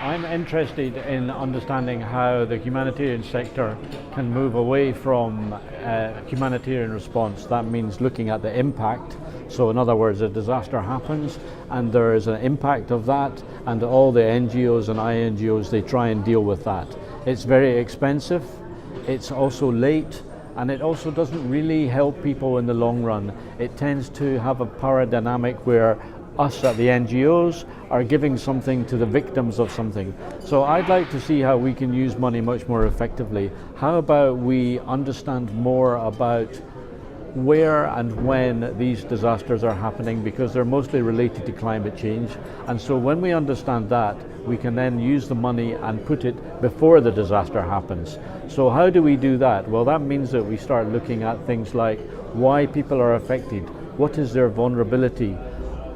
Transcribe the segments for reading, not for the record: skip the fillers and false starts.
I'm interested in understanding how the humanitarian sector can move away from humanitarian response. That means looking at the impact. So in other words, a disaster happens and there is an impact of that, and all the NGOs and INGOs, they try and deal with that. It's very expensive, it's also late, and it also doesn't really help people in the long run. It tends to have a power dynamic where us at the NGOs are giving something to the victims of something. So I'd like to see how we can use money much more effectively. How about we understand more about where and when these disasters are happening, because they're mostly related to climate change. And so when we understand that, we can then use the money and put it before the disaster happens. So how do we do that? Well, that means that we start looking at things like why people are affected, what is their vulnerability,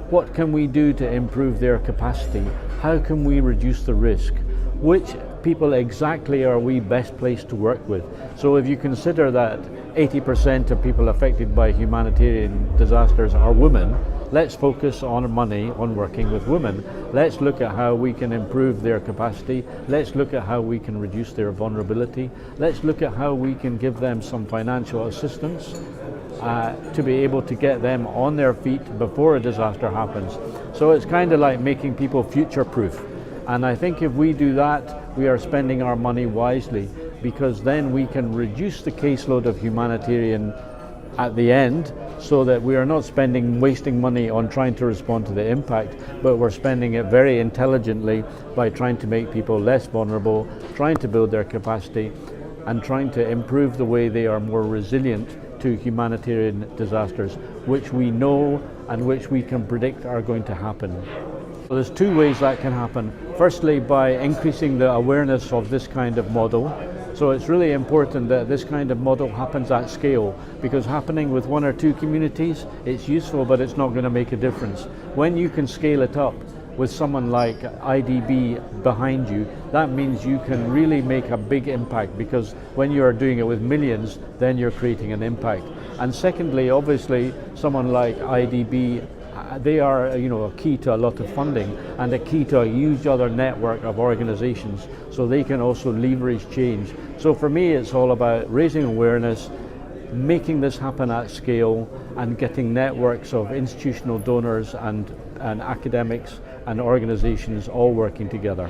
what can we do to improve their capacity, how can we reduce the risk, which people exactly are we best placed to work with. So if you consider that 80% of people affected by humanitarian disasters are women, let's focus on money on working with women. Let's look at how we can improve their capacity. Let's look at how we can reduce their vulnerability. Let's look at how we can give them some financial assistance to be able to get them on their feet before a disaster happens. So it's kind of like making people future-proof. And I think if we do that, we are spending our money wisely, because then we can reduce the caseload of humanitarian at the end, so that we are not wasting money on trying to respond to the impact, but we're spending it very intelligently by trying to make people less vulnerable, trying to build their capacity, and trying to improve the way they are more resilient to humanitarian disasters, which we know and which we can predict are going to happen. So there's two ways that can happen. Firstly, by increasing the awareness of this kind of model. So it's really important that this kind of model happens at scale, because happening with one or two communities, it's useful, but it's not going to make a difference. When you can scale it up with someone like IDB behind you, that means you can really make a big impact, because when you are doing it with millions, then you're creating an impact. And secondly, obviously, someone like IDB, they are, a key to a lot of funding and a key to a huge other network of organizations, so they can also leverage change. So for me, it's all about raising awareness, making this happen at scale, and getting networks of institutional donors and academics and organizations all working together.